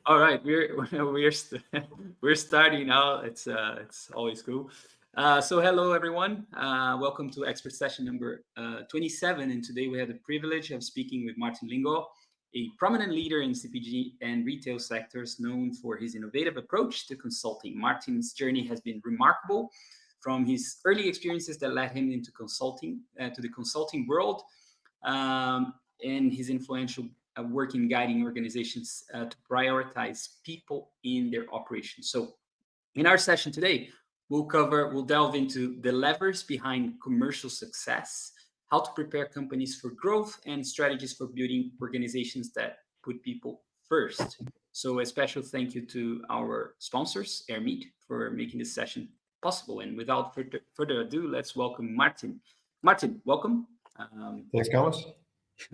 All right, we're starting now. It's always cool. So hello everyone. Welcome to expert session number 27. And today we have the privilege of speaking with Martin Lyngaa, a prominent leader in CPG and retail sectors, known for his innovative approach to consulting. Martin's journey has been remarkable, from his early experiences that led him into consulting to the consulting world, and his influential work in guiding organizations to prioritize people in their operations. So, in our session today, we'll delve into the levers behind commercial success, how to prepare companies for growth, and strategies for building organizations that put people first. So, a special thank you to our sponsors, AirMeet, for making this session possible. And without further ado, let's welcome Martin. Martin, welcome. Thanks, Thomas.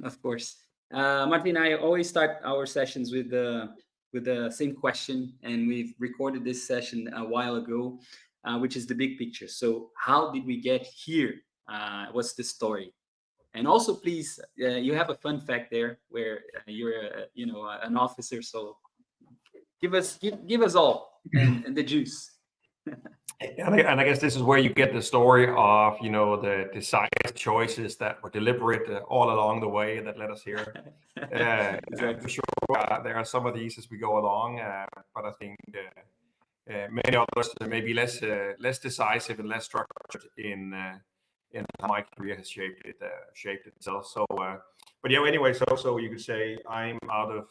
Of course. Martin, I always start our sessions with the same question, and we've recorded this session a while ago, which is the big picture. So, how did we get here? What's the story? And also, please, you have a fun fact there where you're, an officer. So, give us all and the juice. And I guess this is where you get the story of, the decisive choices that were deliberate all along the way that led us here. Exactly. For sure, there are some of these as we go along, but I think many others may be less decisive and less structured in how my career has shaped itself. So, but yeah. Anyway, so you could say I'm out of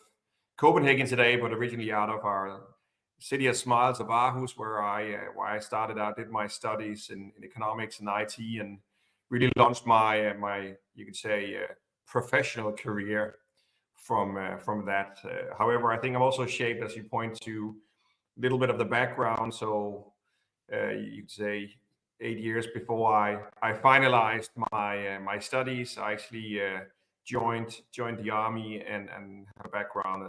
Copenhagen today, but originally out of our city of smiles of Aarhus, where I started out, did my studies in economics and IT, and really launched my you could say professional career from that. However, I think I'm also shaped, as you point to, a little bit of the background. So you could say 8 years before I finalized my studies, I actually joined the army and have a background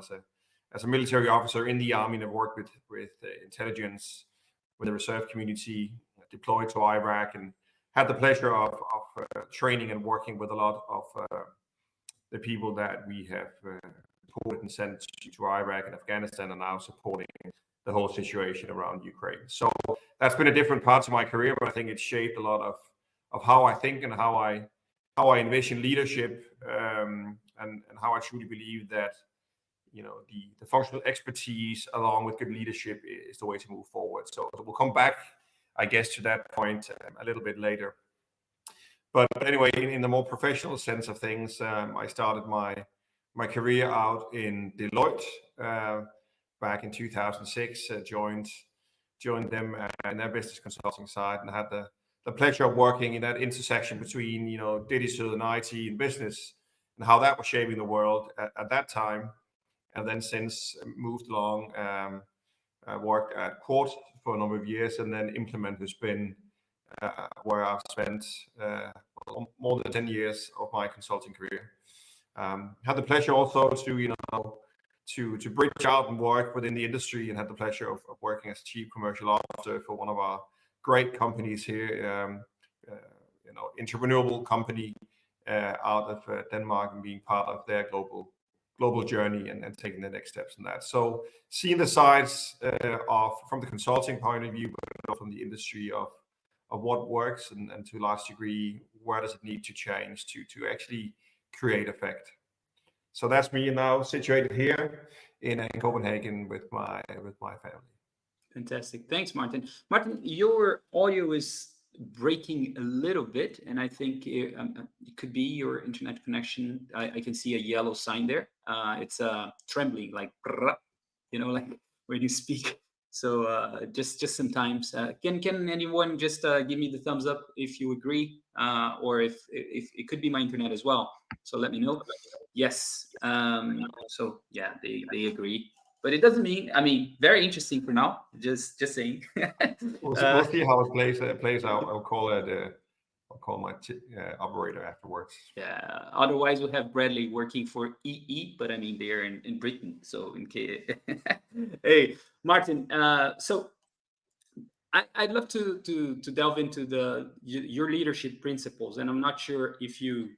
as a military officer in the army, and I've worked with intelligence, with the reserve community, deployed to Iraq, and had the pleasure of training and working with a lot of the people that we have supported and sent to Iraq and Afghanistan, and now supporting the whole situation around Ukraine. So that's been a different part of my career, but I think it's shaped a lot of how I think and how I envision leadership, and how I truly believe that the functional expertise along with good leadership is the way to move forward. So we'll come back, I guess, to that point a little bit later. But anyway, in the more professional sense of things, I started my career out in Deloitte back in 2006. Joined them in their business consulting side, and had the pleasure of working in that intersection between digital and IT and business, and how that was shaping the world at that time. And then since moved along, worked at Quart for a number of years, and then Implement has been where I've spent more than 10 years of my consulting career. Had the pleasure also to bridge out and work within the industry, and had the pleasure of working as chief commercial officer for one of our great companies here, entrepreneurial company out of Denmark, and being part of their global journey and taking the next steps in that. So seeing the sides from the consulting point of view, but from the industry of what works, and to a large degree, where does it need to change to actually create effect. So that's me now, situated here in Copenhagen with my family. Fantastic. Thanks, Martin. Martin, your audio is breaking a little bit, and I think it could be your internet connection. I can see a yellow sign there. It's trembling, like like when you speak. So just sometimes, can anyone just give me the thumbs up if you agree, or if it could be my internet as well. So let me know. Yes. So yeah, they agree. But it doesn't mean. I mean, very interesting for now. Just saying. We'll see how it plays out. I'll call my operator afterwards. Yeah. Otherwise, we'll have Bradley working for EE, but I mean they're in Britain. So in case. Hey, Martin. So I'd love to delve into your leadership principles, and I'm not sure if you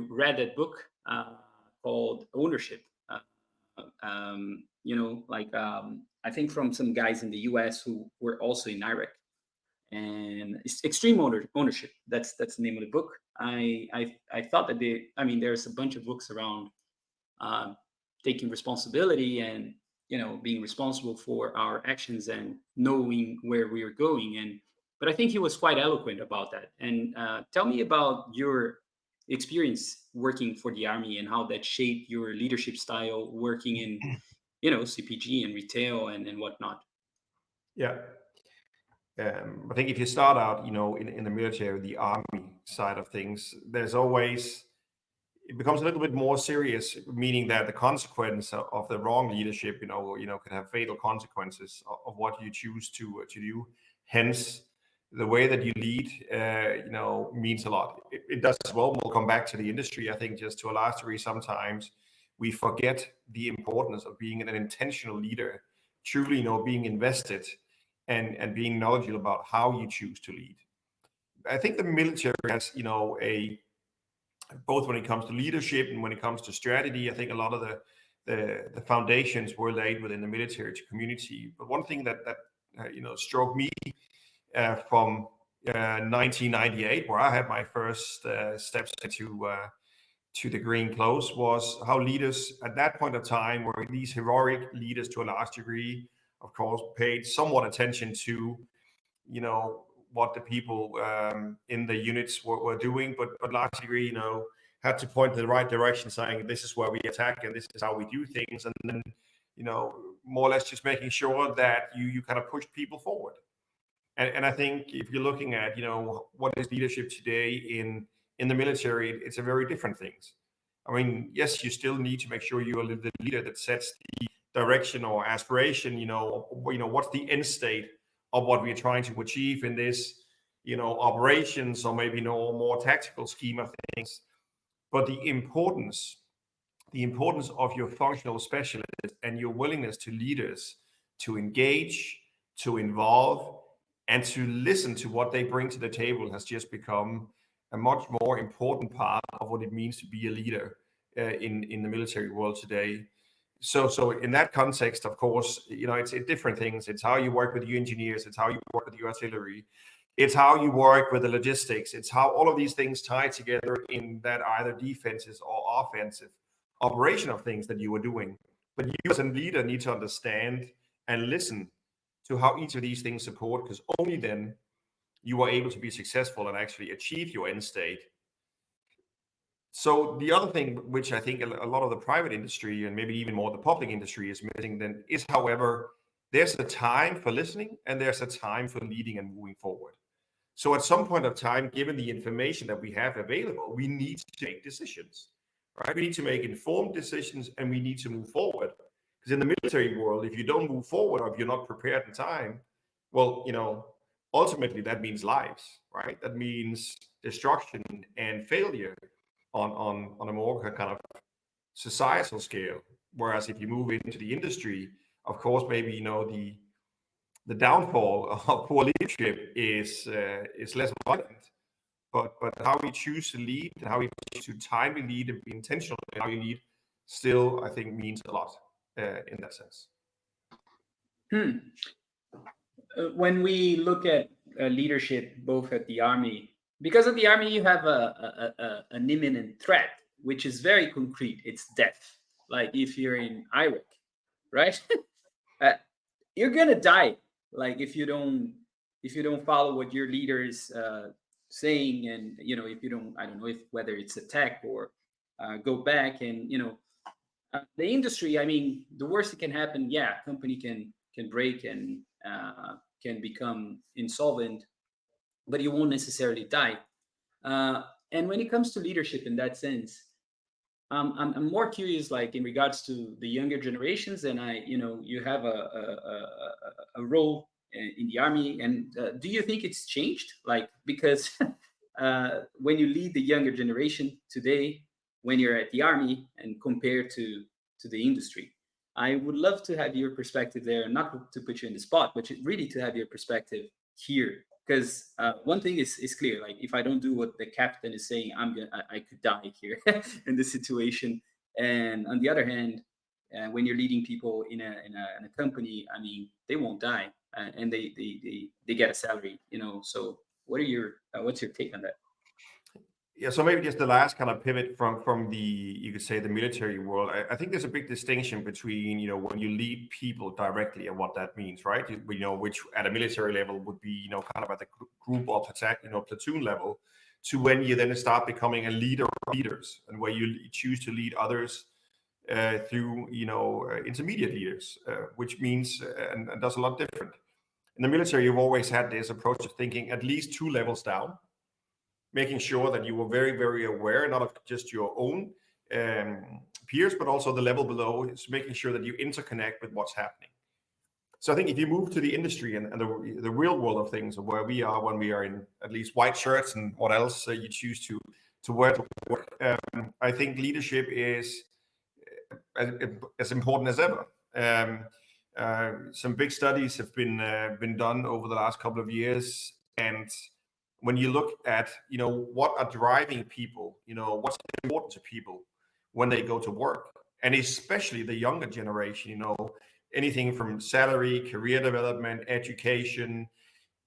read that book called Ownership. like I think from some guys in the US who were also in Iraq. And it's extreme ownership. That's the name of the book. I thought that there's a bunch of books around uh, taking responsibility and being responsible for our actions and knowing where we are going. And but I think he was quite eloquent about that. And tell me about your experience working for the army and how that shaped your leadership style working in CPG and retail and whatnot. Yeah. I think if you start out, in the military, the army side of things, there's always it becomes a little bit more serious, meaning that the consequence of the wrong leadership, can have fatal consequences of what you choose to do. Hence, the way that you lead, means a lot. It does as well. We'll come back to the industry. I think just to a large degree, sometimes we forget the importance of being an intentional leader, truly, being invested and being knowledgeable about how you choose to lead. I think the military has, a both when it comes to leadership and when it comes to strategy. I think a lot of the foundations were laid within the military to community. But one thing that struck me from 1998, where I had my first steps to the green clothes, was how leaders at that point of time were these heroic leaders to a large degree, of course, paid somewhat attention to what the people in the units were doing, but large degree, had to point in the right direction, saying this is where we attack and this is how we do things, and then more or less just making sure that you kind of push people forward. And I think if you're looking at what is leadership today in the military, it's a very different things. I mean, yes, you still need to make sure you are the leader that sets the direction or aspiration. What's the end state of what we're trying to achieve in this, operations, or maybe more tactical scheme of things. But the importance of your functional specialists and your willingness to leaders to engage, to involve, and to listen to what they bring to the table has just become a much more important part of what it means to be a leader in the military world today. So in that context, of course, it's different things. It's how you work with your engineers. It's how you work with your artillery. It's how you work with the logistics. It's how all of these things tie together in that either defensive or offensive operation of things that you are doing. But you as a leader need to understand and listen to how each of these things support, because only then you are able to be successful and actually achieve your end state. So the other thing, which I think a lot of the private industry and maybe even more the public industry is missing, then is, however, there's a time for listening and there's a time for leading and moving forward. So at some point of time, given the information that we have available, we need to make decisions, right? We need to make informed decisions and we need to move forward. Because in the military world, if you don't move forward or if you're not prepared in time, well, ultimately that means lives, right? That means destruction and failure on a more kind of societal scale. Whereas if you move into the industry, of course, maybe the downfall of poor leadership is less violent. But how we choose to lead and how we choose to timely lead and be intentional in how you lead still, I think, means a lot in that sense. Hmm. When we look at leadership, both at the army, because of the army, you have an imminent threat, which is very concrete. It's death. Like if you're in Iraq, right? uh, you're gonna die. Like if you don't follow what your leader is saying, and if you don't, I don't know if whether it's attack or go back, and the industry. I mean, the worst that can happen, yeah, company can break and can become insolvent, but you won't necessarily die. Uh, and when it comes to leadership in that sense, I'm more curious, like in regards to the younger generations, and you have a role in the army, and do you think it's changed? Like because when you lead the younger generation today, when you're at the army, and compared to the industry, I would love to have your perspective there, not to put you in the spot, but really to have your perspective here. Because one thing is clear, like if I don't do what the captain is saying, I could die here in this situation. And on the other hand, when you're leading people in a company, I mean, they won't die, and they get a salary, So what's your take on that? Yeah, so maybe just the last kind of pivot from the, you could say, the military world. I think there's a big distinction between, when you lead people directly and what that means, right? Which at a military level would be, kind of at the group or platoon level, to when you then start becoming a leader of leaders, and where you choose to lead others through, intermediate leaders, which means and does a lot different. In the military, you've always had this approach of thinking at least two levels down, making sure that you were very, very aware, not of just your own peers, but also the level below, is making sure that you interconnect with what's happening. So I think if you move to the industry and the real world of things, of where we are when we are in at least white shirts and what else you choose to wear to work, I think leadership is as important as ever. Some big studies have been done over the last couple of years, and when you look at what are driving people, what's important to people when they go to work, and especially the younger generation, anything from salary, career development, education,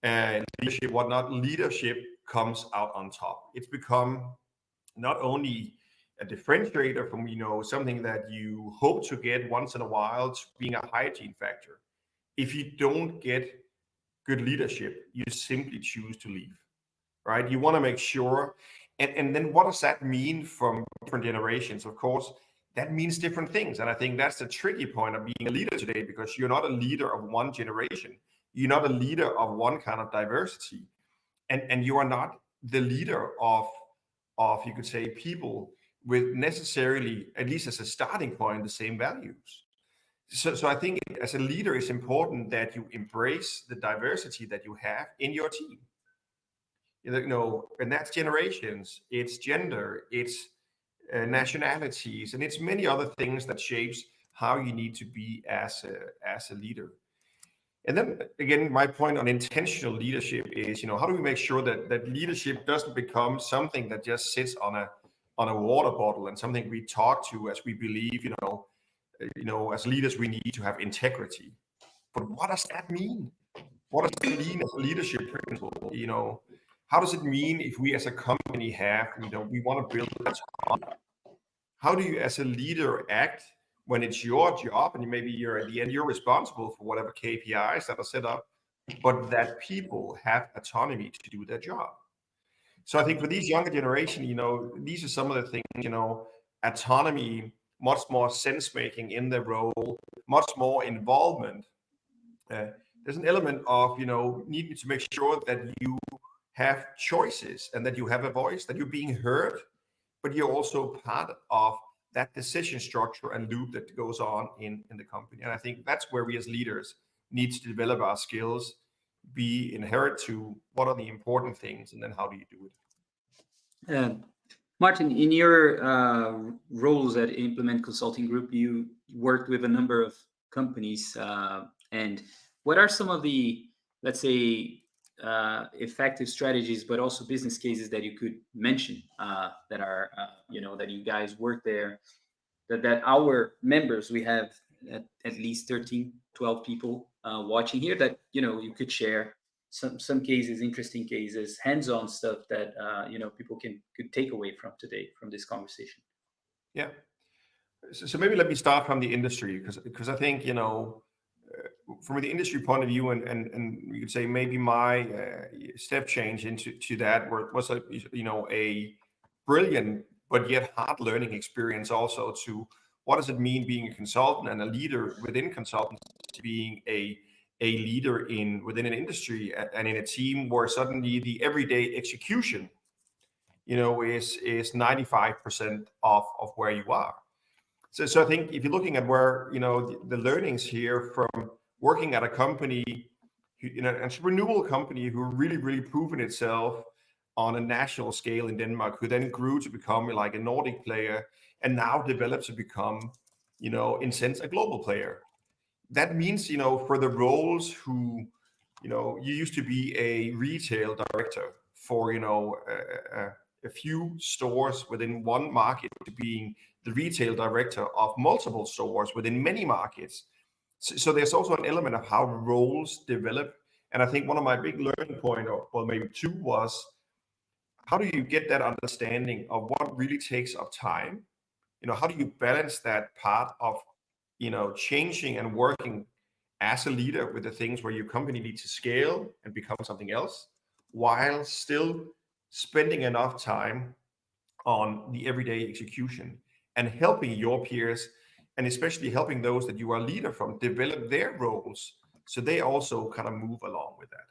and leadership, whatnot. Leadership comes out on top. It's become not only a differentiator from something that you hope to get once in a while, to being a hygiene factor. If you don't get good leadership, you simply choose to leave, right? You want to make sure. And then what does that mean from different generations? Of course, that means different things. And I think that's the tricky point of being a leader today, because you're not a leader of one generation. You're not a leader of one kind of diversity. And you are not the leader of you could say, people with necessarily, at least as a starting point, the same values. So I think as a leader, it's important that you embrace the diversity that you have in your team. And that's generations, it's gender, it's nationalities, and it's many other things that shapes how you need to be as a leader. And then again, my point on intentional leadership is, how do we make sure that leadership doesn't become something that just sits on a water bottle, and something we talk to as we believe, as leaders, we need to have integrity. But what does that mean? What does it mean as a leadership principle? How does it mean if we as a company have, we want to build autonomy? How do you as a leader act when it's your job, and maybe you're at the end, you're responsible for whatever KPIs that are set up, but that people have autonomy to do their job? So I think for these younger generation, these are some of the things, autonomy, much more sense making in the role, much more involvement. There's an element of, needing to make sure that you have choices and that you have a voice, that you're being heard, but you're also part of that decision structure and loop that goes on in the company. And I think that's where we as leaders need to develop our skills, be inherent to what are the important things, and then how do you do it. Martin, in your roles at Implement Consulting Group, you worked with a number of companies. And what are some of the, let's say, effective strategies, but also business cases that you could mention that are, that you guys work there, that our members, we have at least 13, 12 people watching here, that, you could share some cases, interesting cases, hands-on stuff that people could take away from today, from this conversation. Yeah. So maybe let me start from the industry, because I think from the industry point of view, and you could say maybe my step change into that was a brilliant but yet hard learning experience, also to what does it mean being a consultant and a leader within consultants, being a leader within an industry and in a team where suddenly the everyday execution is 95% of where you are. So I think if you're looking at where the learnings here from working at a company, an entrepreneurial company who really proven itself on a national scale in Denmark, who then grew to become like a Nordic player, and now developed to become, in sense, a global player. That means, for the roles who, you used to be a retail director for, a few stores within one market, to being the retail director of multiple stores within many markets. So there's also an element of how roles develop. And I think one of my big learning point, or well, maybe two, was how do you get that understanding of what really takes up time? How do you balance that part of, changing and working as a leader with the things where your company needs to scale and become something else, while still spending enough time on the everyday execution and helping your peers, and especially helping those that you are a leader from, develop their roles so they also kind of move along with that.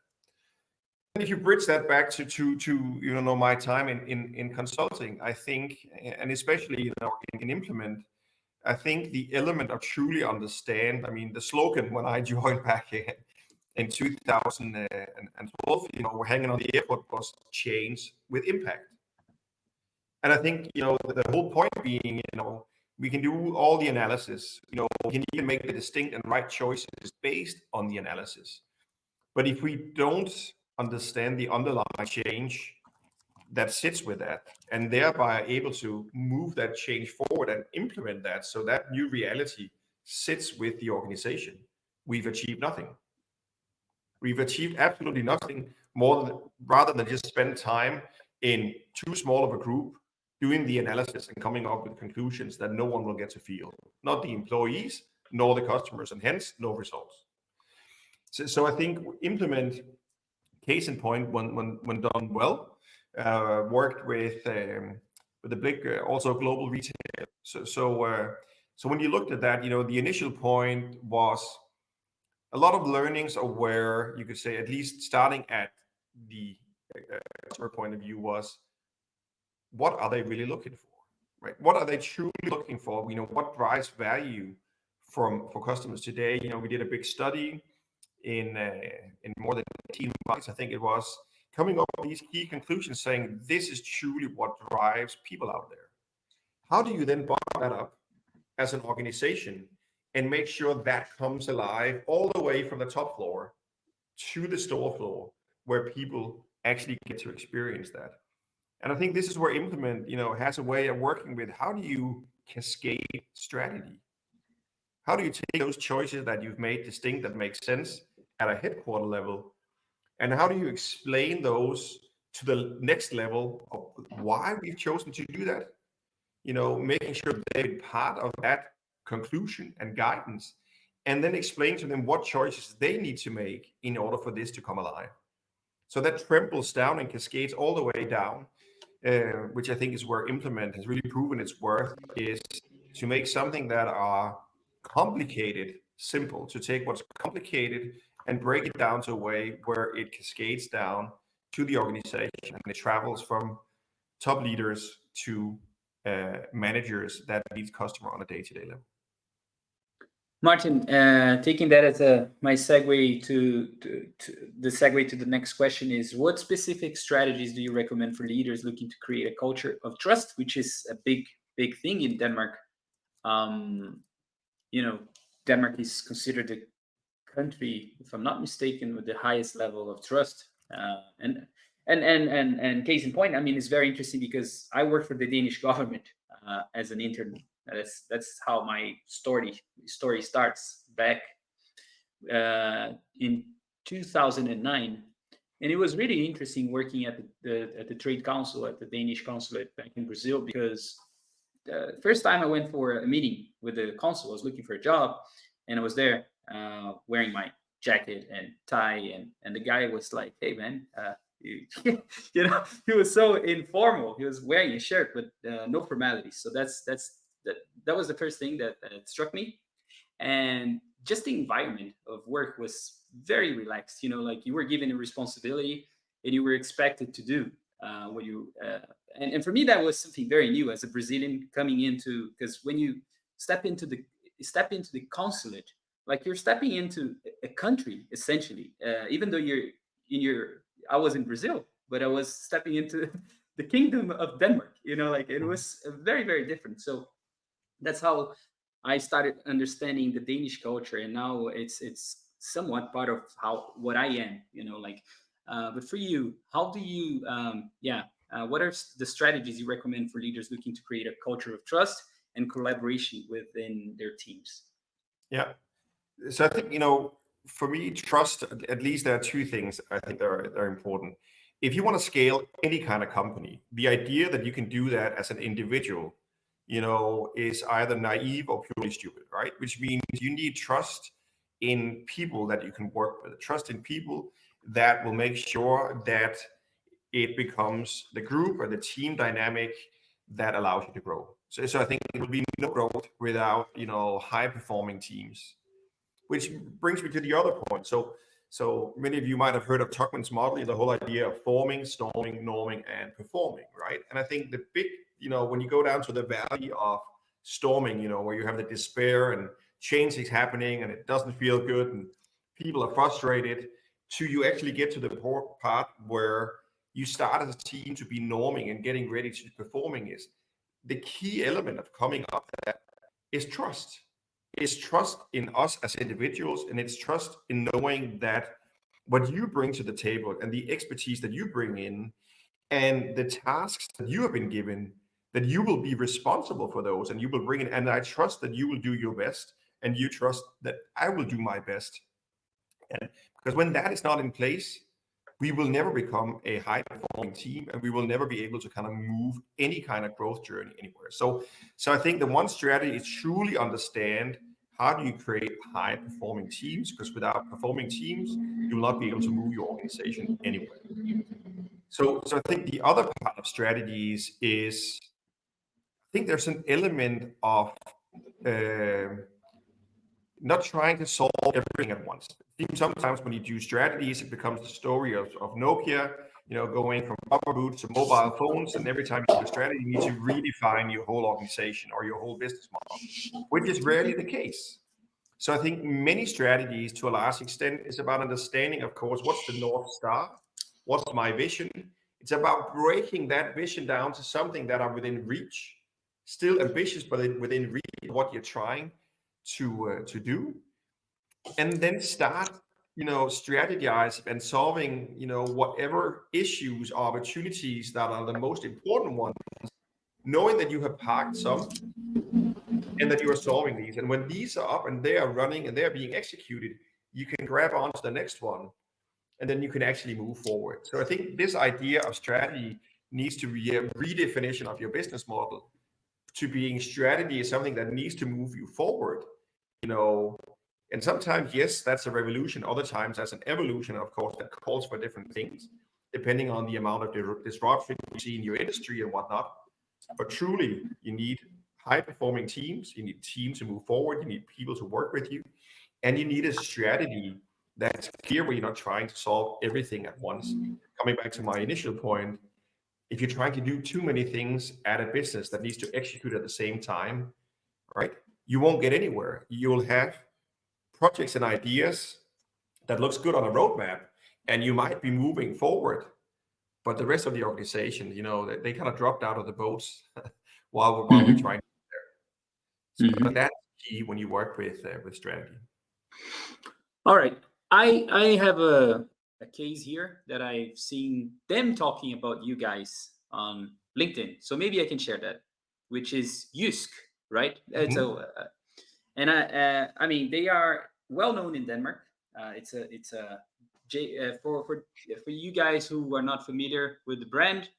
And if you bridge that back to my time in consulting, I think, and especially in Implement, I think the element of truly understand. I mean, the slogan when I joined back in 2012, we're hanging on the airport, was change with impact. And I think, the whole point being, we can do all the analysis, we can even make the distinct and right choices based on the analysis. But if we don't understand the underlying change that sits with that, and thereby are able to move that change forward and implement that so that new reality sits with the organization, we've achieved nothing. We've achieved absolutely nothing rather than just spend time in too small of a group doing the analysis and coming up with conclusions that no one will get to feel, not the employees, nor the customers, and hence no results. So I think Implement, case in point, when done well, worked with the big, also global retail. So when you looked at that, the initial point was a lot of learnings of where you could say, at least starting at the customer point of view, was what are they really looking for, right? What are they truly looking for? What drives value for customers today? We did a big study in more than 18 months, I think it was, coming up with these key conclusions, saying this is truly what drives people out there. How do you then bottom that up as an organization and make sure that comes alive all the way from the top floor to the store floor, where people actually get to experience that? And I think this is where Implement, has a way of working with, how do you cascade strategy? How do you take those choices that you've made distinct, that make sense at a headquarter level, and how do you explain those to the next level of why we've chosen to do that? Making sure they're part of that conclusion and guidance, and then explain to them what choices they need to make in order for this to come alive. So that triples down and cascades all the way down, which I think is where Implement has really proven its worth, is to make something that are complicated simple, to take what's complicated and break it down to a way where it cascades down to the organization, and it travels from top leaders to managers that meet customer on a day-to-day level. Martin, taking that as my segue to the segue to the next question is, what specific strategies do you recommend for leaders looking to create a culture of trust, which is a big thing in Denmark? Denmark is considered the country, if I'm not mistaken, with the highest level of trust. And case in point, I mean, it's very interesting because I work for the Danish government as an intern. That's how my story starts back in 2009, and it was really interesting working at the trade council at the Danish consulate back in Brazil, because the first time I went for a meeting with the consul, I was looking for a job, and I was there wearing my jacket and tie, and the guy was like, "Hey man," he was so informal. He was wearing a shirt, but no formalities. So that was the first thing that struck me. And just the environment of work was very relaxed. Like you were given a responsibility and you were expected to do what you. And for me, that was something very new as a Brazilian coming into, because when you step into the consulate, like you're stepping into a country essentially. Even though I was in Brazil, but I was stepping into the kingdom of Denmark. Like it was very, very different. So that's how I started understanding the Danish culture, and now it's somewhat part of what I am. But for you, how do you what are the strategies you recommend for leaders looking to create a culture of trust, and collaboration within their teams? Yeah. So I think, for me, trust, at least there are two things I think that are important. If you want to scale any kind of company, the idea that you can do that as an individual, is either naive or purely stupid, right? Which means you need trust in people that you can work with, trust in people that will make sure that it becomes the group or the team dynamic that allows you to grow. So I think it will be no growth without, high performing teams. Which brings me to the other point. So many of you might have heard of Tuckman's model, the whole idea of forming, storming, norming, and performing, right? And I think the big, when you go down to the valley of storming, where you have the despair and change is happening and it doesn't feel good and people are frustrated, to you actually get to the part where you start as a team to be norming and getting ready to performing, is the key element of coming up to that is trust. It's trust in us as individuals, and it's trust in knowing that what you bring to the table and the expertise that you bring in and the tasks that you have been given, that you will be responsible for those and you will bring in. And I trust that you will do your best, and you trust that I will do my best. And because when that is not in place, we will never become a high performing team, and we will never be able to kind of move any kind of growth journey anywhere. So I think the one strategy is truly understand how do you create high performing teams, because without performing teams, you will not be able to move your organization anywhere. So I think the other part of strategies is, I think there's an element of not trying to solve everything at once. Sometimes when you do strategies, it becomes the story of Nokia, going from rubber boots to mobile phones. And every time you do a strategy, you need to redefine your whole organization or your whole business model, which is rarely the case. So I think many strategies, to a large extent, is about understanding, of course, what's the North Star? What's my vision? It's about breaking that vision down to something that are within reach, still ambitious, but within reach of what you're trying to do, and then start strategize and solving whatever issues or opportunities that are the most important ones, knowing that you have parked some and that you are solving these, and when these are up and they are running and they are being executed, you can grab onto the next one, and then you can actually move forward. So I think this idea of strategy needs to be a redefinition of your business model to being strategy is something that needs to move you forward. And sometimes, yes, that's a revolution. Other times that's an evolution, of course, that calls for different things depending on the amount of disruption you see in your industry and whatnot. But truly, you need high performing teams, you need teams to move forward, you need people to work with you, and you need a strategy that's clear where you're not trying to solve everything at once. Coming back to my initial point, if you're trying to do too many things at a business that needs to execute at the same time, right, you won't get anywhere. You'll have projects and ideas that looks good on a roadmap, and you might be moving forward, but the rest of the organization, they kind of dropped out of the boats while we're trying to get there. So that's key when you work with strategy. All right. I have a case here that I've seen them talking about you guys on LinkedIn. So maybe I can share that, which is Jysk, right? So, and I mean, they are well known in Denmark. For you guys who are not familiar with the brand,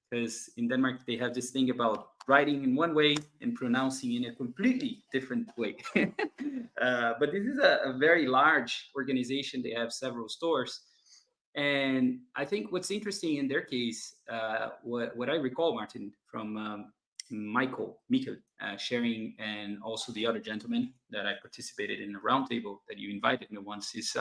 because in Denmark they have this thing about writing in one way and pronouncing in a completely different way. But this is a very large organization. They have several stores. And I think what's interesting in their case, what I recall, Martin, from Michael sharing, and also the other gentleman that I participated in a roundtable that you invited me once, is,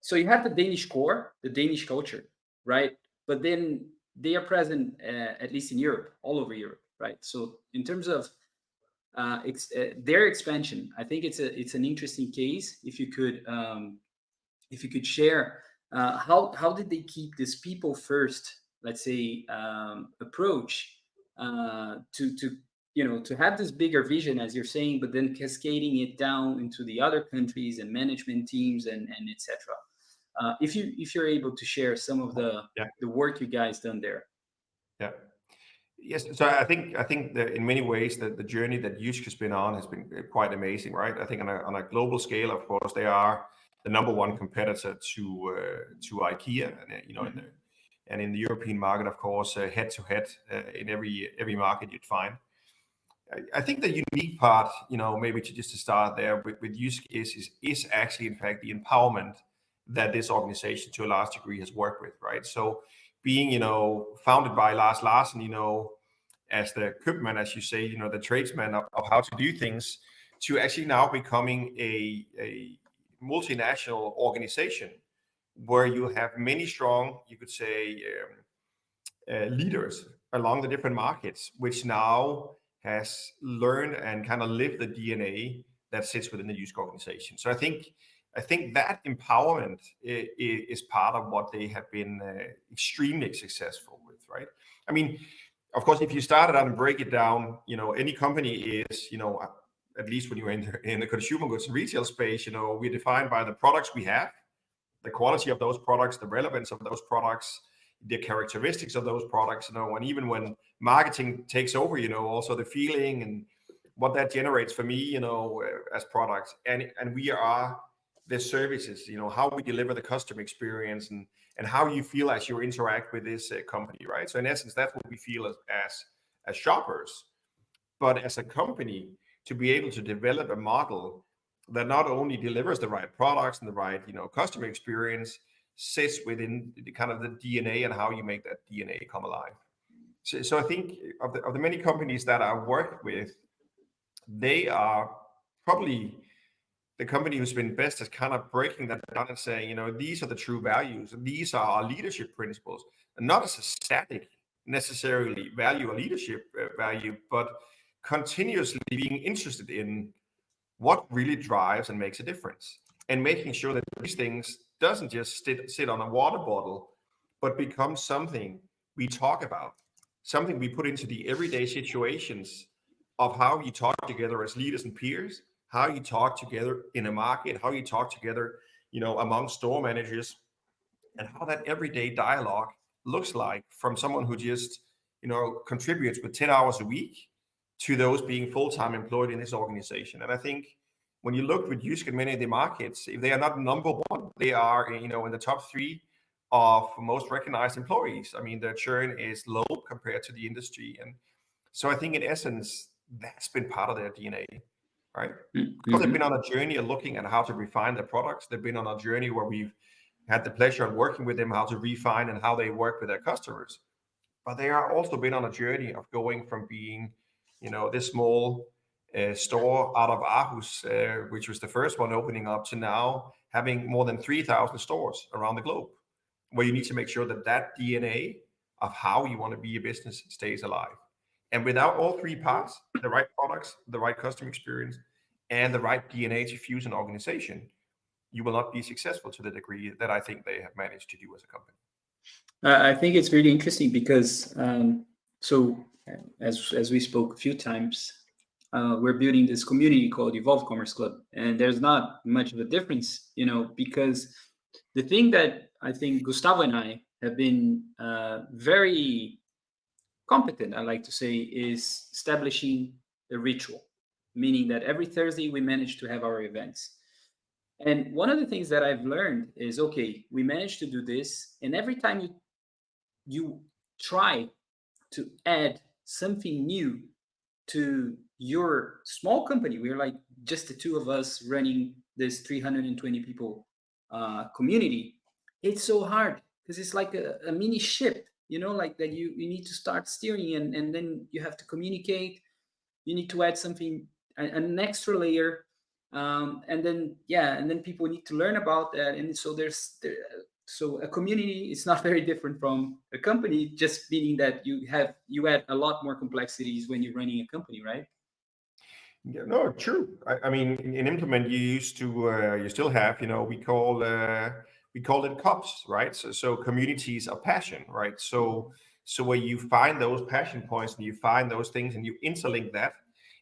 so you have the Danish core, the Danish culture, right? But then they are present, at least in Europe, all over Europe, right? So in terms of their expansion, I think it's an interesting case. If you could share how did they keep this people first, let's say, approach to have this bigger vision, as you're saying, but then cascading it down into the other countries and management teams and etc. If you're able to share some of the work you guys done there. Yeah. Yes, so I think that in many ways that the journey that Jysk has been on has been quite amazing, right? I think on a global scale, of course, they are the number one competitor to IKEA, and Mhm. in the European market, of course, head to head in every market you'd find. I think the unique part, maybe to start there with Jysk is actually in fact the empowerment that this organization to a large degree has worked with, right? So being founded by Lars Larsen, as the Koopman, as you say, the tradesman of how to do things, to actually now becoming a multinational organization where you have many strong, you could say, leaders along the different markets, which now has learned and kind of lived the DNA that sits within the Jysk organization. So I think that empowerment is part of what they have been extremely successful with, right? I mean, of course, if you start it out and break it down, any company is, at least when you're in the consumer goods and retail space, we're defined by the products we have, the quality of those products, the relevance of those products, the characteristics of those products, and even when marketing takes over, also the feeling and what that generates for me, as products, and we are the services, how we deliver the customer experience and how you feel as you interact with this company, right? So in essence, that's what we feel as shoppers. But as a company, to be able to develop a model that not only delivers the right products and the right customer experience, sits within the kind of the DNA and how you make that DNA come alive. So I think of the many companies that I worked with, they are probably the company who's been best at kind of breaking that down and saying, these are the true values, and these are our leadership principles, and not as a static necessarily value or leadership value, but continuously being interested in what really drives and makes a difference, and making sure that these things doesn't just sit on a water bottle, but become something we talk about, something we put into the everyday situations of how you talk together as leaders and peers, how you talk together in a market, how you talk together, among store managers, and how that everyday dialogue looks like from someone who just contributes with 10 hours a week to those being full-time employed in this organization. And I think when you look with Jysk in many of the markets, if they are not number one, they are in the top three of most recognized employees. I mean, their churn is low compared to the industry, and so I think in essence that's been part of their DNA, right? Of course, they've been Mhm. on a journey of looking at how to refine their products. They've been on a journey where we've had the pleasure of working with them, how to refine and how they work with their customers. But they are also been on a journey of going from being, this small store out of Aarhus, which was the first one opening up, to now having more than 3,000 stores around the globe, where you need to make sure that that DNA of how you want to be a business stays alive. And without all three parts, the right products, the right customer experience, and the right DNA to fuse an organization, you will not be successful to the degree that I think they have managed to do as a company. I think it's really interesting because so as we spoke a few times, we're building this community called Evolve Commerce Club, and there's not much of a difference, because the thing that I think Gustavo and I have been very competent, I like to say, is establishing a ritual, meaning that every Thursday we manage to have our events. And one of the things that I've learned is, okay, we managed to do this, and every time you try to add something new to your small company, we're like just the two of us running this 320 people community. It's so hard because it's like a mini ship, like that you need to start steering, and then you have to communicate. You need to add something, an extra layer, and then yeah, and then people need to learn about that. And so so a community is not very different from a company, just meaning that you add a lot more complexities when you're running a company, right? Yeah, no, true. I mean, in Implement, you used to, you still have, we call it COPS, right? So communities of passion, right? So where you find those passion points and you find those things and you interlink that,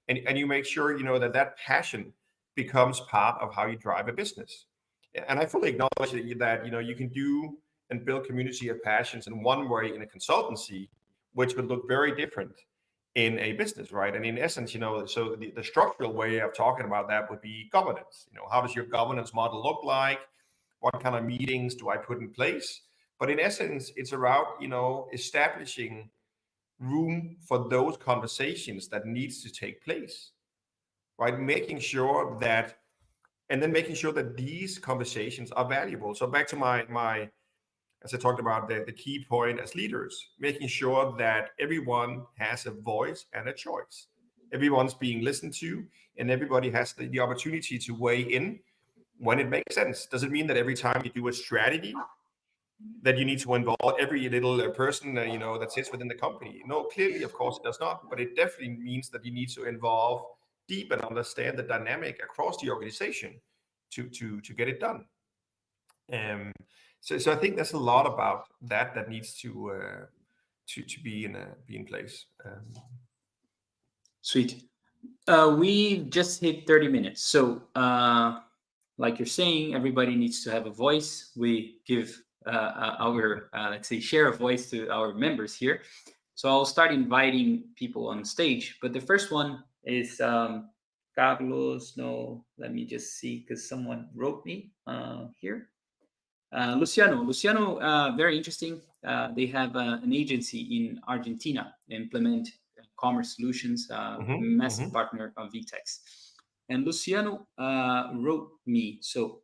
and you make sure, that passion becomes part of how you drive a business. And I fully acknowledge that, you can do and build community of passions in one way in a consultancy which would look very different in a business, right? And in essence, so the structural way of talking about that would be governance. How does your governance model look like? What kind of meetings do I put in place? But in essence, it's about, establishing room for those conversations that needs to take place, right? Making sure that these conversations are valuable. So back to my as I talked about, the key point as leaders, making sure that everyone has a voice and a choice. Everyone's being listened to, and everybody has the opportunity to weigh in when it makes sense. Does it mean that every time you do a strategy that you need to involve every little person that sits within the company? No, clearly, of course, it does not. But it definitely means that you need to involve deep and understand the dynamic across the organization to get it done. So I think there's a lot about that needs to be in place. Sweet. We just hit 30 minutes. So, like you're saying, everybody needs to have a voice. We give our, let's say, share of voice to our members here. So I'll start inviting people on stage. But the first one is Carlos. No, let me just see, because someone wrote me here. Luciano, very interesting. They have an agency in Argentina, implement commerce solutions, massive partner of VTEX. And Luciano wrote me. So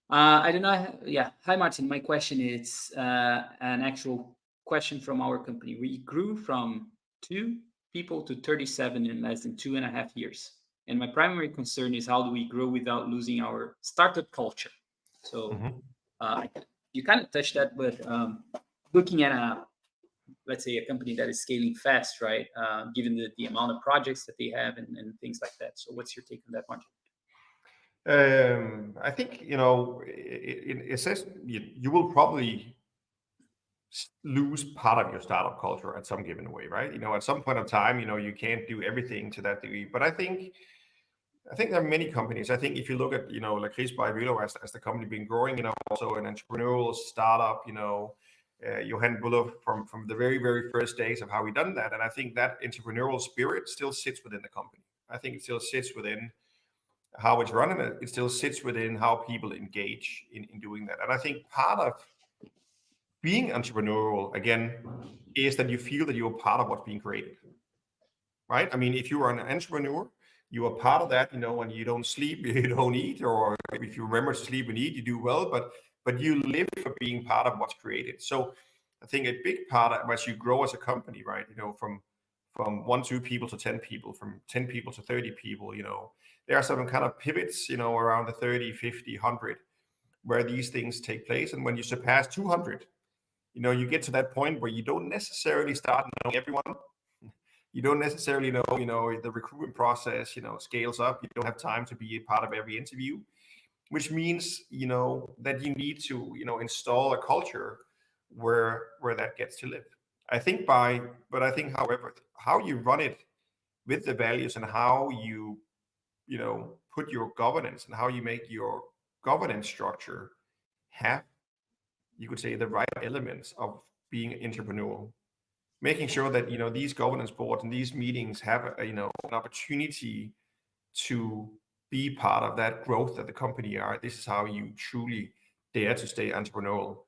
I don't know. Yeah. Hi, Martin. My question is an actual question from our company. We grew from 2 people to 37 in less than 2.5 years. And my primary concern is, how do we grow without losing our startup culture? So you kind of touched that, but looking at let's say a company that is scaling fast, right? Given the amount of projects that they have and things like that. So what's your take on that, Martin? I think it says you will probably lose part of your startup culture at some given way, right? At some point of time, you can't do everything to that degree. But I think there are many companies. I think if you look at like Chris by Vilo as the company been growing, also an entrepreneurial startup, Johan Buller from the very, very first days of how we done that. And I think that entrepreneurial spirit still sits within the company. I think it still sits within how it's running. It still sits within how people engage in doing that. And I think part of being entrepreneurial, again, is that you feel that you're part of what's being created, right? I mean, if you are an entrepreneur, you are part of that. When you don't sleep, you don't eat, or if you remember to sleep and eat, you do well. But you live for being part of what's created. So I think a big part of as you grow as a company, right? From 1-2 people to 10 people, from 10 people to 30 people, there are some kind of pivots, around the 30, 50, 100, where these things take place. And when you surpass 200, you get to that point where you don't necessarily start knowing everyone. You don't necessarily know, the recruitment process, scales up. You don't have time to be a part of every interview, which means, that you need to, install a culture where that gets to live. But I think, however, how you run it with the values and how you, put your governance and how you make your governance structure have, you could say, the right elements of being entrepreneurial, making sure that these governance boards and these meetings have an opportunity to be part of that growth that the company are. This is how you truly dare to stay entrepreneurial.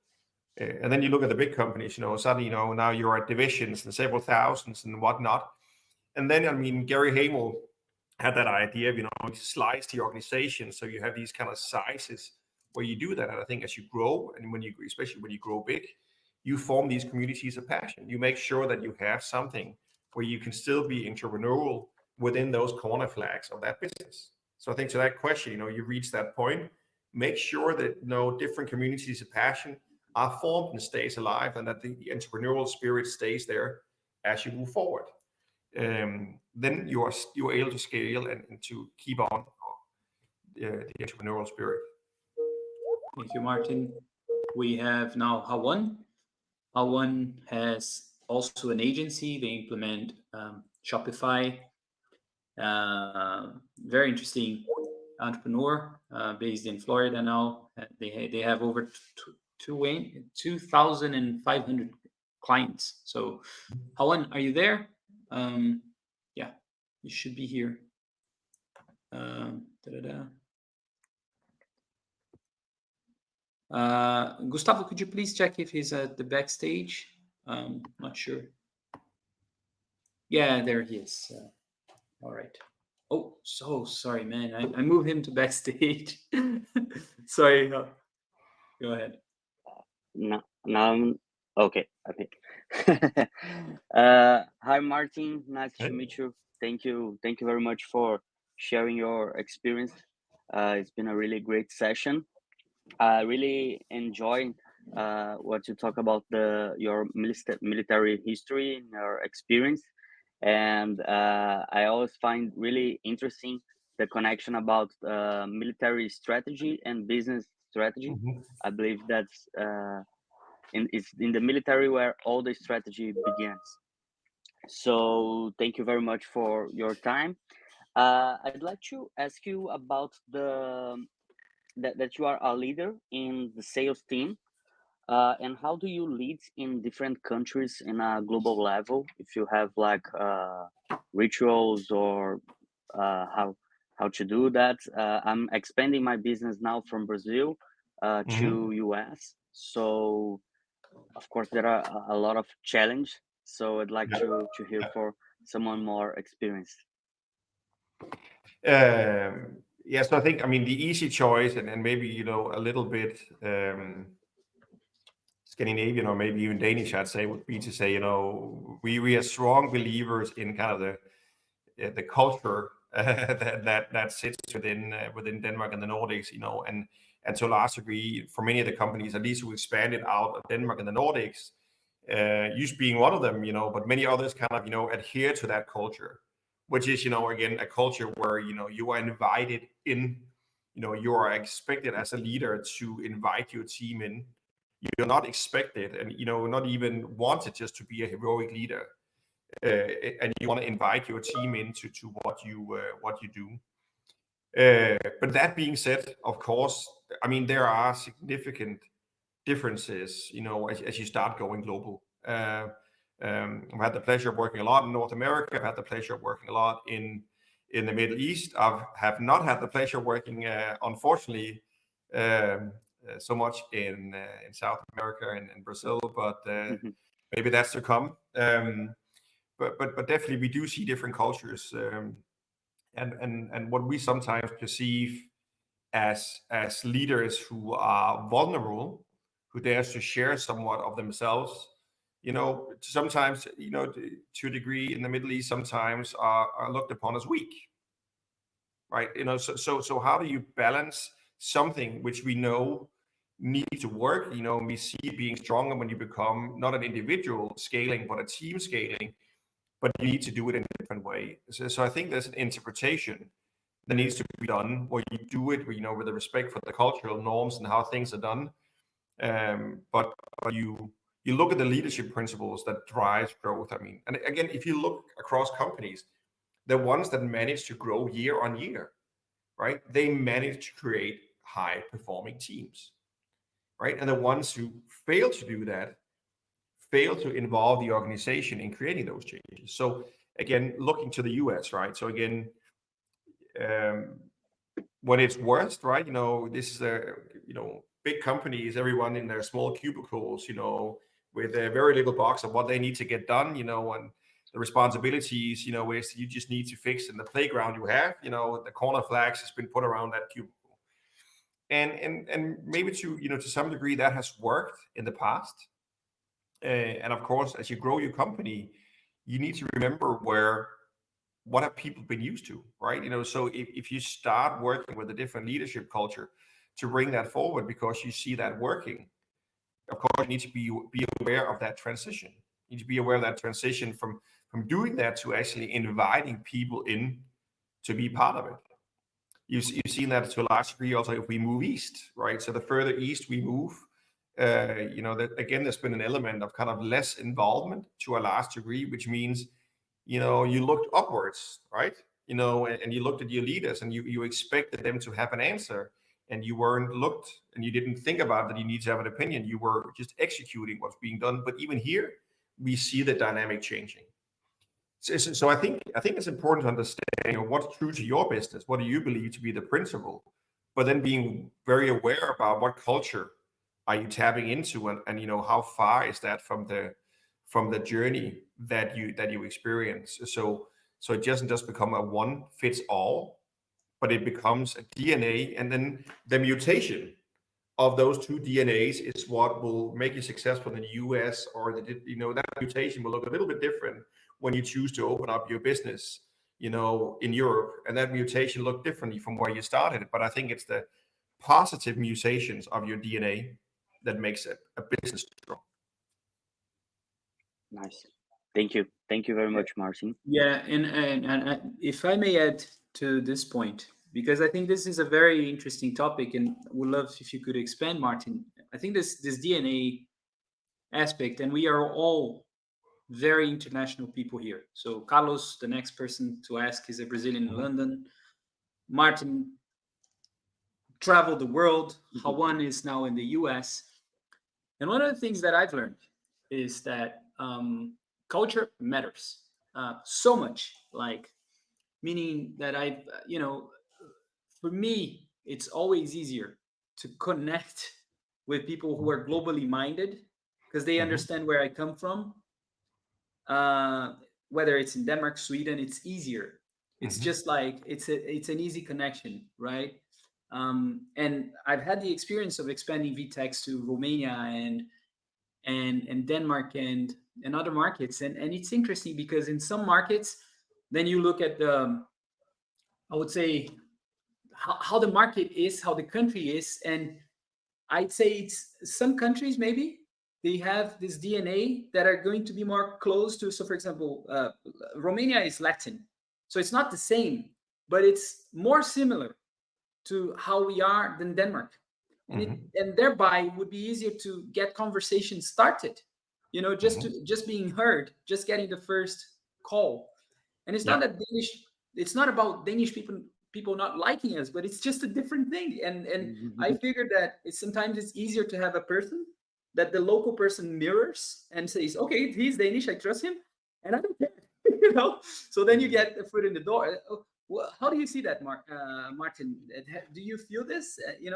And then you look at the big companies, suddenly now you're at divisions and several thousands and whatnot. And then, I mean, Gary Hamel had that idea of slice the organization, so you have these kind of sizes where you do that. And I think as you grow, and especially when you grow big, you form these communities of passion. You make sure that you have something where you can still be entrepreneurial within those corner flags of that business. So I think to that question, you reach that point, make sure that different communities of passion are formed and stays alive, and that the entrepreneurial spirit stays there as you move forward. Then you're able to scale and to keep on the entrepreneurial spirit. Thank you, Martin. We have now Hawan. Hawan has also an agency. They implement Shopify. Very interesting entrepreneur based in Florida now. They have over 2,500 clients. So, Hawan, are you there? Yeah, you should be here. Da-da-da. Gustavo, could you please check if he's at the backstage? Not sure. Yeah, there he is. All right. Oh, so sorry, man. I moved him to backstage. Sorry. Go ahead. No, now okay. I think. Hi, Martin. Nice to Hey. meet you. Thank you very much for sharing your experience. It's been a really great session. I really enjoyed what you talk about your military history and your experience, and I always find really interesting the connection about military strategy and business strategy. Mhm. I believe that's it's in the military where all the strategy begins. So thank you very much for your time. I'd like to ask you about that you are a leader in the sales team, and how do you lead in different countries in a global level? If you have like rituals or how to do that. I'm expanding my business now from Brazil Mhm. to US, so of course there are a lot of challenge. So I'd like Yeah. to hear for someone more experienced. Yeah, so I think, I mean, the easy choice, and maybe, a little bit Scandinavian or maybe even Danish, I'd say, would be to say, we are strong believers in kind of the culture that sits within Denmark and the Nordics, and to a large degree, for many of the companies, at least who expanded out of Denmark and the Nordics, Jysk being one of them, but many others kind of, adhere to that culture, which is, again, a culture where, you are invited in, you are expected as a leader to invite your team in. You're not expected and, not even wanted just to be a heroic leader. And you want to invite your team into what you do. But that being said, of course, I mean, there are significant differences, as you start going global. I've had the pleasure of working a lot in North America. I've had the pleasure of working a lot in the Middle East. I have not had the pleasure of working, unfortunately, so much in South America and in Brazil, but maybe that's to come. But definitely we do see different cultures, and what we sometimes perceive as leaders who are vulnerable, who dares to share somewhat of themselves. Sometimes, to a degree in the Middle East, sometimes are looked upon as weak, right? So how do you balance something which we know needs to work? We see it being stronger when you become not an individual scaling, but a team scaling, but you need to do it in a different way. So I think there's an interpretation that needs to be done where you do it, with the respect for the cultural norms and how things are done. But you look at the leadership principles that drive growth. I mean, and again, if you look across companies, the ones that manage to grow year on year, right? They manage to create high performing teams, right? And the ones who fail to do that fail to involve the organization in creating those changes. So again, looking to the US, right? So again, when it's worst, right? This is big companies, everyone in their small cubicles, with a very little box of what they need to get done, and the responsibilities, is you just need to fix in the playground you have, the corner flags has been put around that cubicle. And maybe to some degree that has worked in the past. And of course, as you grow your company, you need to remember what have people been used to, right? So if you start working with a different leadership culture to bring that forward because you see that working, of course you need to be aware of that transition. You need to be aware of that transition from doing that to actually inviting people in to be part of it. You've seen that to a large degree also if we move east, right? So the further east we move, that again, there's been an element of kind of less involvement to a large degree, which means, you looked upwards, right? And you looked at your leaders and you expected them to have an answer, and you weren't looked and you didn't think about that you need to have an opinion. You were just executing what's being done. But even here, we see the dynamic changing. So I think it's important to understand what's true to your business. What do you believe to be the principle? But then being very aware about what culture are you tapping into, and how far is that from the journey that you experience. So it doesn't just become a one fits all, but it becomes a DNA, and then the mutation of those two DNAs is what will make you successful in the US, or that mutation will look a little bit different when you choose to open up your business, in Europe, and that mutation look differently from where you started. But I think it's the positive mutations of your DNA that makes a business strong. Nice. Thank you very much, Martin. Yeah, and if I may add to this point, because I think this is a very interesting topic, and would love if you could expand, Martin. I think this DNA aspect, and we are all very international people here. So Carlos, the next person to ask, is a Brazilian in London. Martin traveled the world. Hawan is now in the US. And one of the things that I've learned is that culture matters so much. Like, meaning that for me, it's always easier to connect with people who are globally minded because they understand where I come from. Whether it's in Denmark, Sweden, it's easier. It's just like it's an easy connection, right? And I've had the experience of expanding VTEX to Romania and Denmark and other markets, and it's interesting because in some markets, then you look at I would say how the market is, how the country is, and I'd say it's some countries maybe they have this DNA that are going to be more close to. So, for example, Romania is Latin, so it's not the same, but it's more similar to how we are than Denmark, and thereby would be easier to get conversations started. Just being heard, just getting the first call, and it's not that Danish. It's not about Danish people not liking us, but it's just a different thing. And I figured that sometimes it's easier to have a person that the local person mirrors and says, okay, he's Danish, I trust him, and I don't care, So then you get the foot in the door. Well, how do you see that, Martin? Do you feel this? Yeah,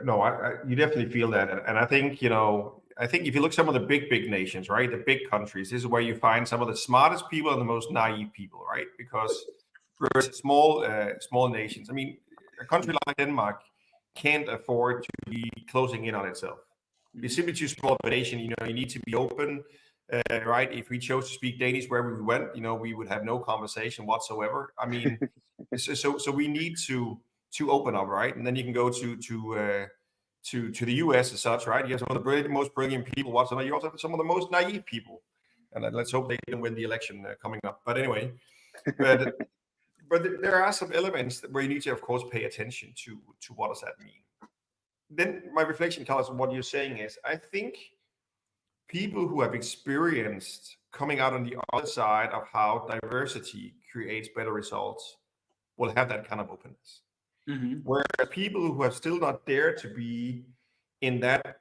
no, you definitely feel that, and I think if you look some of the big nations, right, the big countries, this is where you find some of the smartest people and the most naive people, right? Because versus small nations, I mean, a country like Denmark can't afford to be closing in on itself. It's simply too small of a nation. You need to be open, right? If we chose to speak Danish wherever we went, we would have no conversation whatsoever. I mean, so we need to open up, right? And then you can go to the US as such, right? You have some of the most brilliant people whatsoever. You also have some of the most naive people, and let's hope they can win the election coming up. But anyway, but there are some elements where you need to, of course, pay attention to what does that mean. Then my reflection, Carlos, what you're saying is, I think people who have experienced coming out on the other side of how diversity creates better results will have that kind of openness. Whereas people who have still not dared to be in that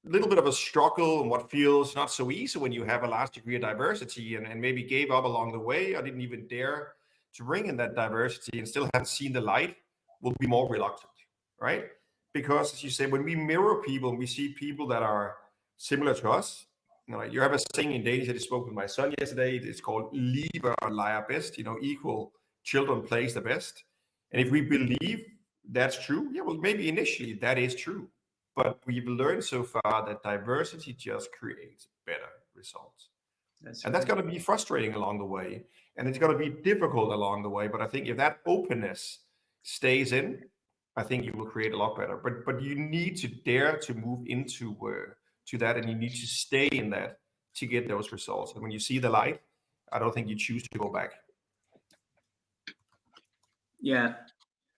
little bit of a struggle and what feels not so easy when you have a large degree of diversity and maybe gave up along the way or didn't even dare to bring in that diversity and still haven't seen the light, will be more reluctant, right? Because as you say, when we mirror people and we see people that are similar to us, you have a saying in Danish that I spoke with my son yesterday. It's called "Lige og leger bedst," equal children plays the best. And if we believe that's true, yeah, well, maybe initially that is true. But we've learned so far that diversity just creates better results. That's going to be frustrating along the way. And it's going to be difficult along the way. But I think if that openness stays in, I think you will create a lot better. But you need to dare to move into to that, and you need to stay in that to get those results. And when you see the light, I don't think you choose to go back. Yeah.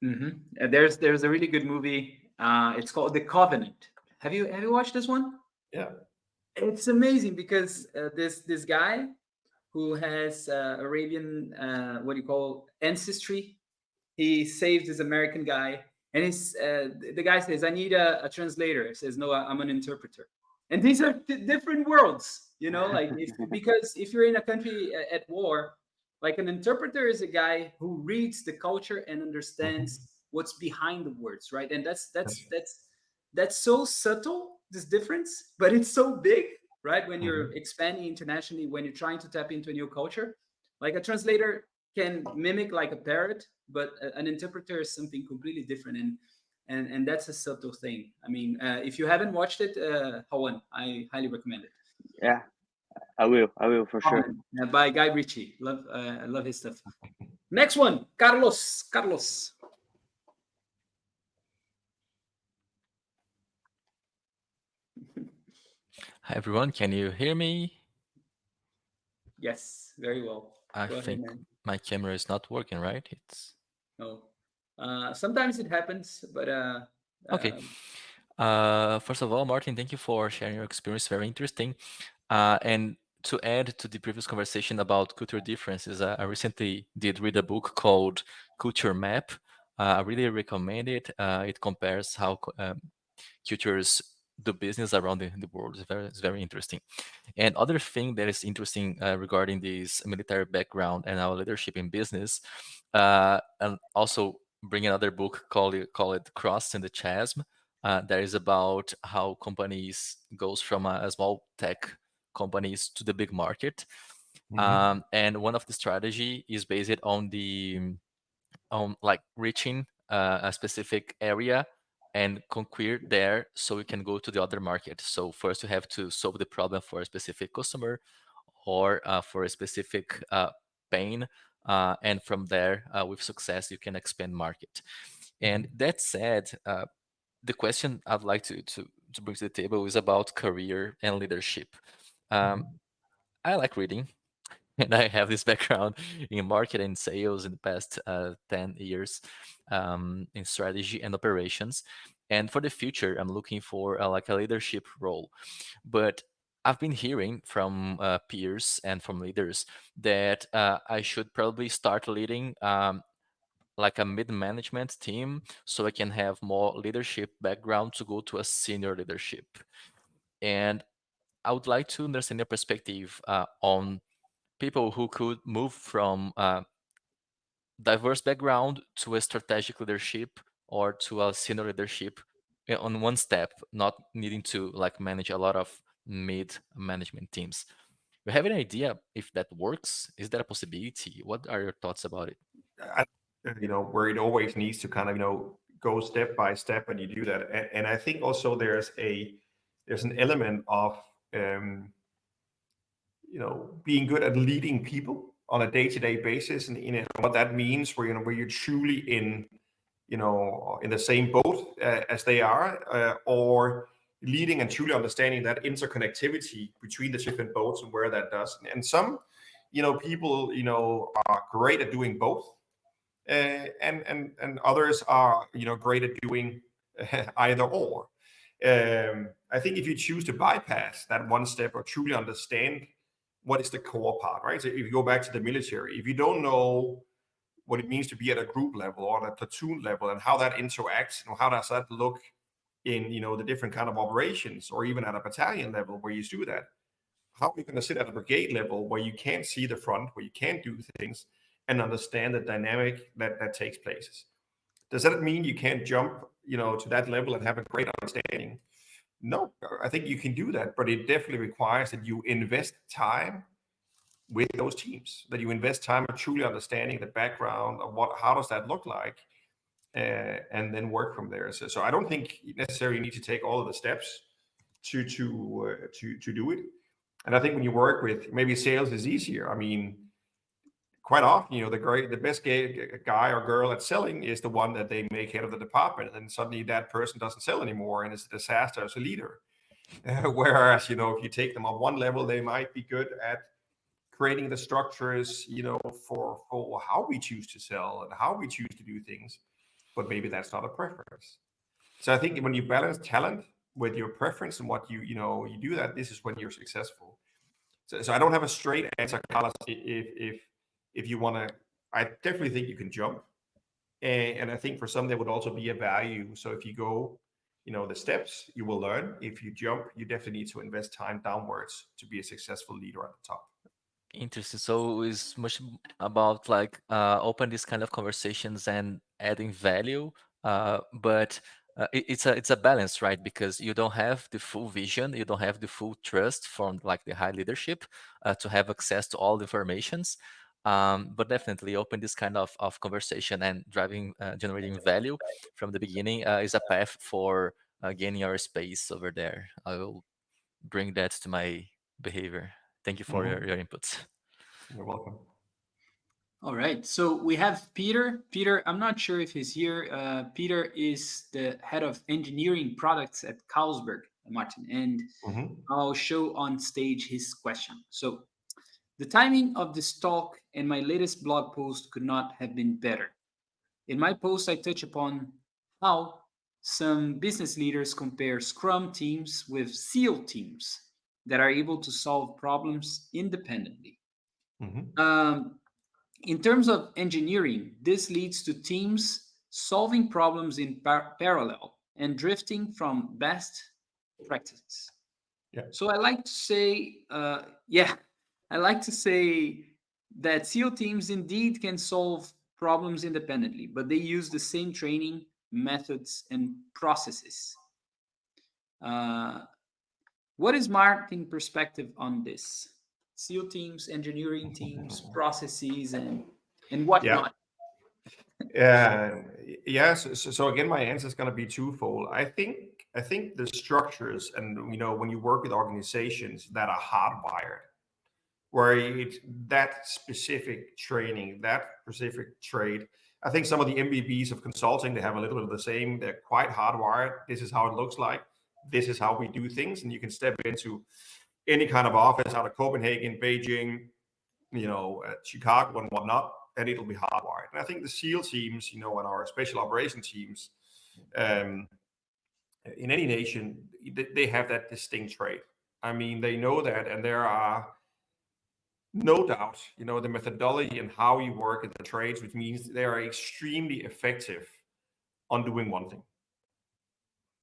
There's a really good movie. It's called The Covenant. Have you watched this one? Yeah. It's amazing because this guy who has Arabian ancestry, he saved this American guy, and the guy says, "I need a translator." He says, "No, I'm an interpreter." And these are different worlds, like because if you're in a country at war, like an interpreter is a guy who reads the culture and Mhm. understands what's behind the words, right? And that's Yes. that's that's that's so subtle, this difference, but it's so big, right? When you're Mhm. expanding internationally, when you're trying to tap into a new culture, like a translator can mimic like a parrot, but an interpreter is something completely different. And that's a subtle thing. I mean, if you haven't watched it, Hawan, I highly recommend it. Yeah, I will for sure. Common, by Guy Ritchie. I love his stuff. Next one, Carlos. Carlos. Hi everyone, can you hear me? Yes, very well. I Go ahead, think man. my camera is not working, right? It's No, sometimes it happens, but okay. um, First of all, Martin, thank you for sharing your experience. Very interesting. And to add to the previous conversation about cultural differences, I recently did read a book called Culture Map. I really recommend it. It compares how cultures do business around the world. It's very interesting. And other thing that is interesting regarding this military background and our leadership in business, and also bring another book call it Cross in the Chasm. That is about how companies goes from a small tech companies to the big market. Mhm. And one of the strategy is based on like reaching a specific area and conquer there so we can go to the other market. So first you have to solve the problem for a specific customer or for a specific pain. And from there, with success, you can expand market. And that said, the question I'd like to bring to the table is about career and leadership. Um, Mhm. I like reading. And I have this background in marketing and sales in the past 10 years in strategy and operations. And for the future, I'm looking for like a leadership role. But I've been hearing from peers and from leaders that I should probably start leading like a mid-management team so I can have more leadership background to go to a senior leadership. And I would like to understand your perspective on people who could move from diverse background to a strategic leadership or to a senior leadership on one step, not needing to like manage a lot of mid management teams. You have any idea if that works? Is that a possibility? What are your thoughts about it? I, where it always needs to kind of, go step by step, and you do that. And I think also there's an element of, um, being good at leading people on a day-to-day basis, and what that means, where you're truly in the same boat as they are, or leading and truly understanding that interconnectivity between the different boats and where that does. And some, people, are great at doing both, and others are, great at doing either or. I think if you choose to bypass that one step or truly understand what is the core part, right? So if you go back to the military, if you don't know what it means to be at a group level or at a platoon level and how that interacts and how does that look in, the different kind of operations, or even at a battalion level where you do that, how are you going to sit at a brigade level where you can't see the front, where you can't do things and understand the dynamic that takes place? Does that mean you can't jump, to that level and have a great understanding? No, I think you can do that, but it definitely requires that you invest time with those teams, that you invest time in truly understanding the background of how does that look like, and then work from there. So I don't think you necessarily need to take all of the steps to do it. And I think when you work with, maybe sales is easier. I mean, quite often, the best guy or girl at selling is the one that they make head of the department, and suddenly that person doesn't sell anymore, and it's a disaster as a leader. Whereas, if you take them on one level, they might be good at creating the structures, for how we choose to sell and how we choose to do things, but maybe that's not a preference. So I think when you balance talent with your preference and what you do that, this is when you're successful. So I don't have a straight answer, Carlos. If you want to, I definitely think you can jump, and I think for some there would also be a value. So if you go the steps, you will learn. If you jump, you definitely need to invest time downwards to be a successful leader at the top. Interesting. So it's much about like open these kind of conversations and adding value, but it's a balance, right? Because you don't have the full vision, you don't have the full trust from like the high leadership to have access to all the informations. But definitely open this kind of conversation and generating value from the beginning is a path for gaining our space over there. I will bring that to my behavior. Thank you for your inputs. You're welcome. All right. So we have Peter. Peter, I'm not sure if he's here. Peter is the head of engineering products at Carlsberg, Martin, and I'll show on stage his question. So the timing of this talk and my latest blog post could not have been better. In my post, I touch upon how some business leaders compare Scrum teams with SEAL teams that are able to solve problems independently. In terms of engineering, this leads to teams solving problems in parallel and drifting from best practices. Yeah. So I like to say, I like to say that SEAL teams indeed can solve problems independently, but they use the same training, methods, and processes. What is Martin's perspective on this? SEAL teams, engineering teams, processes, and whatnot. So again, my answer is going to be twofold. I think the structures, and when you work with organizations that are hardwired, where it's that specific training, that specific trade. I think some of the MVPs of consulting, they have a little bit of the same. They're quite hardwired. This is how it looks like. This is how we do things, and you can step into any kind of office out of Copenhagen, Beijing, Chicago and whatnot, and it'll be hardwired. And I think the SEAL teams, and our special operation teams, in any nation, they have that distinct trait. I mean, they know that, and there are no doubt, the methodology and how you work in the trades, which means they are extremely effective on doing one thing.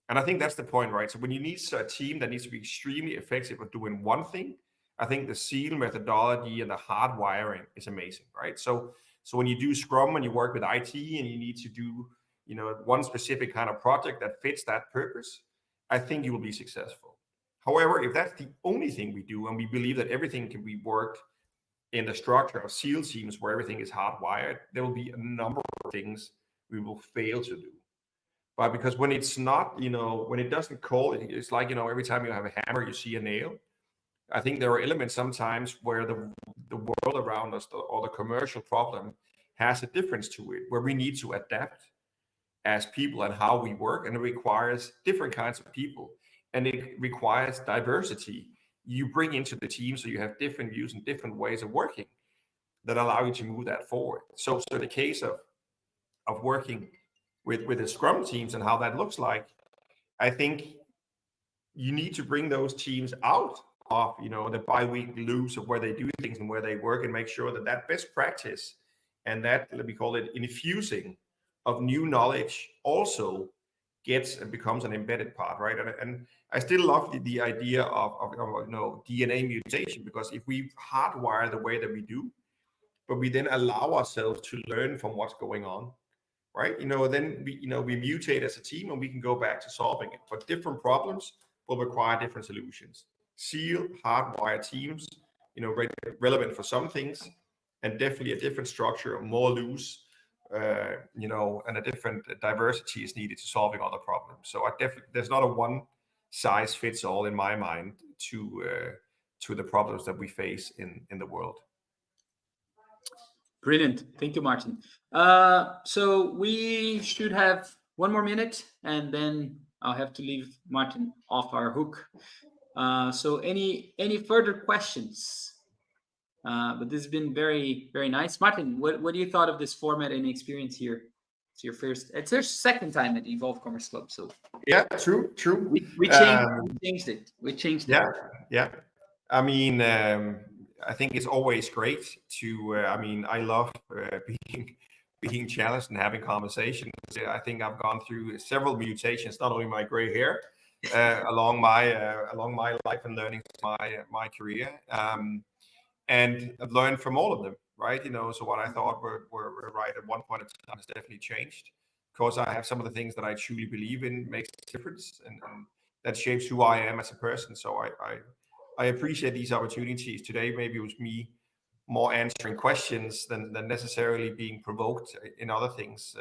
And I think that's the point, right? So when you need a team that needs to be extremely effective at doing one thing, I think the SEAL methodology and the hard wiring is amazing, right? So when you do Scrum and you work with IT and you need to do, one specific kind of project that fits that purpose, I think you will be successful. However, if that's the only thing we do and we believe that everything can be worked in the structure of SEAL teams where everything is hardwired, there will be a number of things we will fail to do. But because when it's not, when it doesn't call, it's like, every time you have a hammer, you see a nail. I think there are elements sometimes where the world around us or the commercial problem has a difference to it, where we need to adapt as people and how we work. And it requires different kinds of people. And it requires diversity. You bring into the team so you have different views and different ways of working that allow you to move that forward. So the case of working with the Scrum teams and how that looks like, I think you need to bring those teams out of the bi-weekly loops of where they do things and where they work, and make sure that best practice and that, let me call it, infusing of new knowledge also gets and becomes an embedded part, right? And I still love the idea of DNA mutation, because if we hardwire the way that we do, but we then allow ourselves to learn from what's going on, right? Then we mutate as a team and we can go back to solving it. But different problems will require different solutions. SEAL, hardwired teams, relevant for some things, and definitely a different structure, more loose, and a different diversity is needed to solving other problems. So there's not a one size fits all in my mind to the problems that we face in the world. Brilliant. Thank you, Martin. So we should have one more minute, and then I'll have to leave Martin off our hook. So any further questions? But this has been very, very nice. Martin, what do you thought of this format and experience here? It's your second time at Evolve Commerce Club. So yeah, true. We changed it. Yeah. I mean, I think it's always great to. I love being challenged and having conversations. I think I've gone through several mutations, not only my gray hair, along my life and learning my career, and I've learned from all of them, right? So what I thought were right at one point in time has definitely changed. Of course, I have some of the things that I truly believe in makes a difference, and that shapes who I am as a person. So I appreciate these opportunities today. Maybe it was me more answering questions than necessarily being provoked in other things.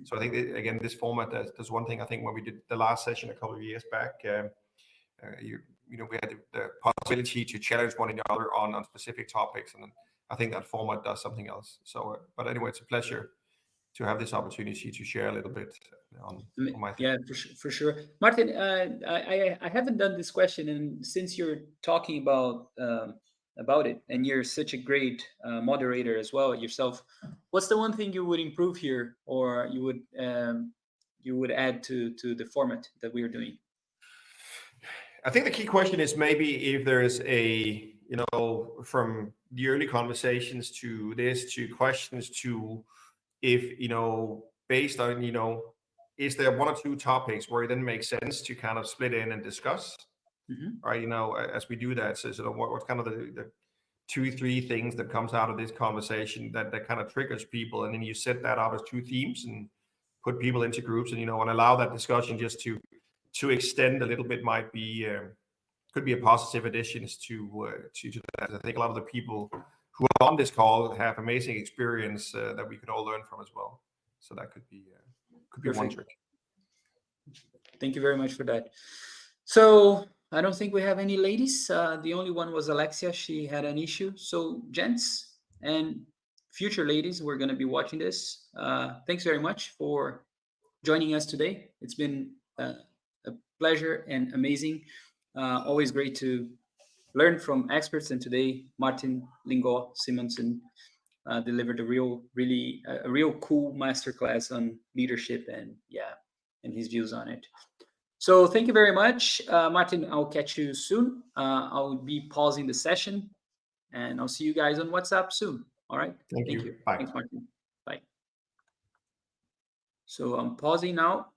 So I think that, again, this format, there's one thing I think when we did the last session a couple of years back, we had the possibility to challenge one another on specific topics, and I think that format does something else. So, but anyway, it's a pleasure to have this opportunity to share a little bit on my thing. Yeah, for sure. Martin, I haven't done this question, and since you're talking about it, and you're such a great moderator as well yourself, what's the one thing you would improve here, or you would add to the format that we are doing? I think the key question is maybe if there's from the early conversations to this, to questions, to if, based on, is there one or two topics where it then makes sense to kind of split in and discuss, right? As we do that, so what's kind of the 2-3 things that comes out of this conversation that kind of triggers people, and then you set that up as 2 themes and put people into groups, and, and allow that discussion just to extend a little bit might be could be a positive addition to that. I think a lot of the people who are on this call have amazing experience that we could all learn from as well. So that could be one trick. Thank you very much for that. So I don't think we have any ladies. The only one was Alexia. She had an issue. So gents and future ladies, we're going to be watching this. Thanks very much for joining us today. It's been a pleasure and amazing. Always great to learn from experts. And today, Martin Lyngaa Simonsen delivered a real cool masterclass on leadership and his views on it. So thank you very much, Martin. I'll catch you soon. I'll be pausing the session, and I'll see you guys on WhatsApp soon. All right. Thank you. you. Bye. Thanks, Martin. Bye. So I'm pausing now.